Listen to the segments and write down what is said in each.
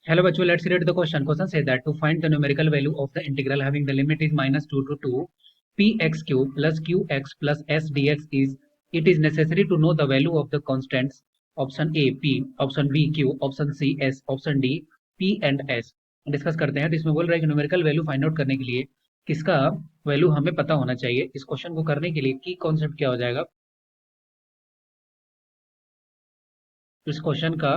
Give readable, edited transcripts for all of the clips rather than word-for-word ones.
Hello bachcho, let's read the question. Question says that to find the numerical value of the integral having the limit is minus 2 to 2 px cube plus qx plus s dx is it is necessary to know the value of the constants option A p, option B q, option C s, option D p and s. Discuss करते हैं। तो इसमें बोल रहा है कि numerical value find out करने के लिए किसका वैल्यू हमें पता होना चाहिए। इस क्वेश्चन को करने के लिए की कॉन्सेप्ट क्या हो जाएगा, इस क्वेश्चन का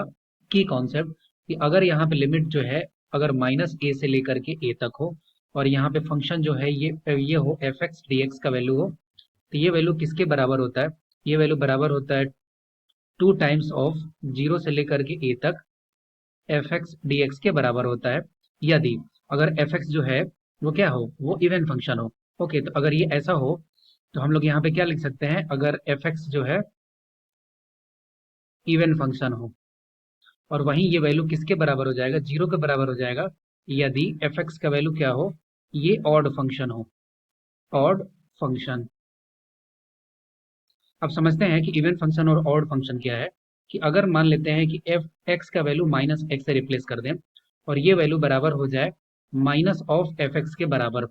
की कॉन्सेप्ट कि अगर यहाँ पे लिमिट जो है अगर माइनस ए से लेकर के ए तक हो और यहाँ पे फंक्शन जो है ये हो एफ एक्स डी एक्स का वैल्यू हो, तो ये वैल्यू किसके बराबर होता है, ये वैल्यू बराबर होता है 2 टाइम्स ऑफ जीरो से लेकर के ए तक एफ एक्स डी एक्स के बराबर होता है। यदि अगर एफ एक्स जो है वो क्या हो, वो इवन फंक्शन हो। ओके, तो अगर ये ऐसा हो तो हम लोग यहाँ पे क्या लिख सकते हैं, अगर एफ एक्स जो है इवन फंक्शन हो और वहीं ये वैल्यू किसके बराबर हो जाएगा, जीरो के बराबर हो जाएगा यदि एफ एक्स का वैल्यू क्या हो, ये ऑड फंक्शन हो, ऑड फंक्शन। अब समझते हैं कि इवन फंक्शन और ऑड फंक्शन क्या है। कि अगर मान लेते हैं कि एफ एक्स का वैल्यू माइनस एक्स से रिप्लेस कर दें और ये वैल्यू बराबर हो जाए माइनस ऑफ एफ एक्स के बराबर,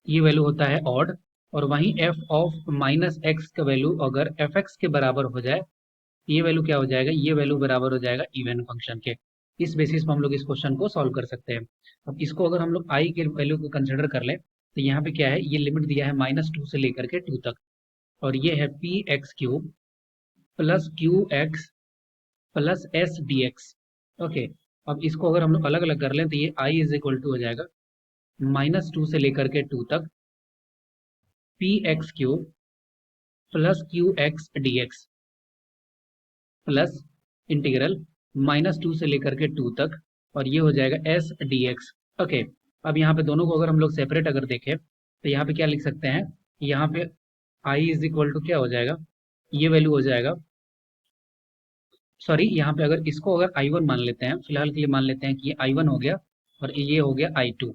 ये वैल्यू होता है ऑड। और वहीं एफ ऑफ माइनस एक्स का वैल्यू अगर एफ एक्स के बराबर हो जाए, ये वैल्यू क्या हो जाएगा, ये वैल्यू बराबर हो जाएगा इवन फंक्शन के। इस बेसिस पर हम लोग इस क्वेश्चन को सॉल्व कर सकते हैं। अब इसको अगर हम लोग आई के वैल्यू को कंसिडर कर लें तो यहाँ पे क्या है, ये लिमिट दिया है माइनस 2 से लेकर के 2 तक और ये है P x cube plus q x plus S D x. Okay, अब इसको अगर हम लोग अलग अलग कर लें तो ये आई इज इक्वल टू हो जाएगा माइनस 2 से लेकर के 2 तक p x cube plus q x d x plus integral minus 2 से लेकर के 2 तक और ये हो जाएगा एस डी एक्स। ओके, अब यहाँ पे दोनों को अगर हम लोग सेपरेट अगर देखें तो यहाँ पे क्या लिख सकते हैं, यहाँ पे आई इज इक्वल टू क्या हो जाएगा, ये वैल्यू हो जाएगा, सॉरी यहाँ पे अगर इसको अगर आई वन मान लेते हैं, फिलहाल के लिए मान लेते हैं कि ये आई वन हो गया और ये हो गया आई टू।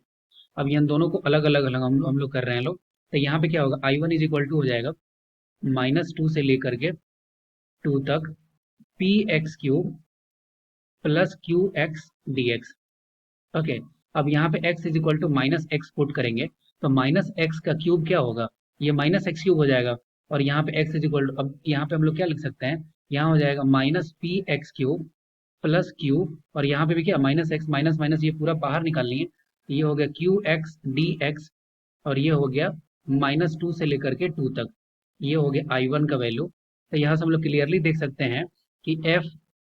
अब इन दोनों को अलग अलग अलग हम लोग कर रहे हैं लोग, तो यहाँ पे क्या होगा, I one is equal to हो जाएगा माइनस 2 से लेकर के 2 तक p x cube plus q x d x. Okay, अब यहाँ पे x is equal to minus x put करेंगे तो माइनस एक्स का क्यूब क्या होगा, ये माइनस एक्स क्यूब हो जाएगा और यहाँ पे x इज इक्वल टू, अब यहाँ पे हम लोग क्या लिख सकते हैं, यहाँ हो जाएगा minus P x cube plus cube और यहाँ पे भी क्या माइनस एक्स माइनस माइनस ये पूरा बाहर निकालनी है, तो ये हो गया क्यू एक्स डी एक्स और ये हो गया माइनस 2 से लेकर के 2 तक, ये हो गया आई वन का वैल्यू। तो यहाँ से हम लोग क्लियरली देख सकते हैं कि एफ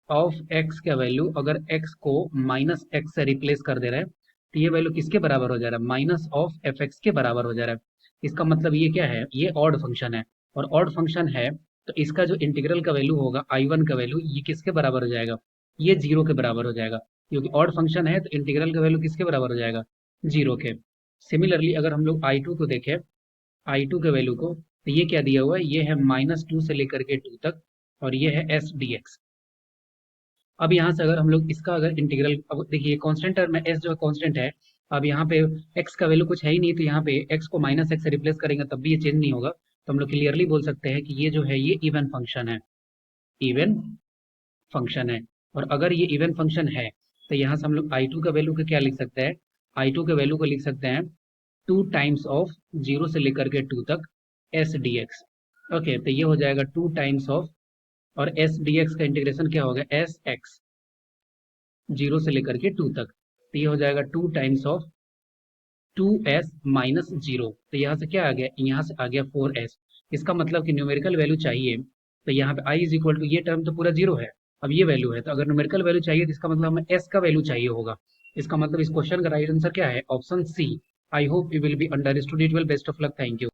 ऑफ एक्स का वैल्यू अगर एक्स को माइनस एक्स से रिप्लेस कर दे रहे हैं तो ये वैल्यू किसके बराबर हो जा रहा है, माइनस ऑफ एफ एक्स के बराबर हो जा रहा है। इसका मतलब ये क्या है, ये ऑड फंक्शन है और ऑड फंक्शन है तो इसका जो इंटीग्रल का वैल्यू होगा आई वन का वैल्यू ये किसके बराबर हो जाएगा, ये जीरो के बराबर हो जाएगा, क्योंकि ऑड फंक्शन है तो इंटीग्रल का वैल्यू किसके बराबर हो जाएगा, जीरो के। सिमिलरली अगर हम लोग आई टू को देखें, आई टू के वैल्यू को, तो ये क्या दिया हुआ है, ये है माइनस 2 से लेकर के 2 तक और ये है एस डी एक्स। अब यहाँ से अगर हम लोग इसका अगर इंटीग्रल, अब देखिए कांस्टेंट टर्म में एस जो कांस्टेंट है, अब यहाँ पे एक्स का वैल्यू कुछ है ही नहीं तो यहाँ पे एक्स को माइनस एक्स से रिप्लेस करेंगे तब भी ये चेंज नहीं होगा, तो हम लोग क्लियरली बोल सकते हैं कि ये जो है ये इवन फंक्शन है, इवन फंक्शन है। और अगर ये इवन फंक्शन है तो यहाँ से हम लोग आई टू का वैल्यू को क्या लिख सकते हैं, आई टू के वैल्यू को लिख सकते हैं 2 टाइम्स ऑफ जीरो से लेकर के 2 तक एस डी एक्स। ओके, तो ये हो जाएगा 2 टाइम्स ऑफ और एस डी एक्स का इंटीग्रेशन क्या होगा, एस एक्स जीरो से लेकर के 2 तक, तो ये हो जाएगा 2 times of 2s minus zero. तो यहाँ से क्या आ गया, यहाँ से आ गया 4s। इसका मतलब कि न्यूमेरिकल वैल्यू चाहिए तो यहाँ पे i इज इक्वल टू, ये टर्म तो पूरा जीरो है, अब ये वैल्यू है, तो अगर न्यूमेरिकल वैल्यू चाहिए तो इसका मतलब हमें s का वैल्यू चाहिए होगा। इसका मतलब इस क्वेश्चन का राइट आंसर क्या है, option c. I hope you will be understood it. Will best of luck, thank you.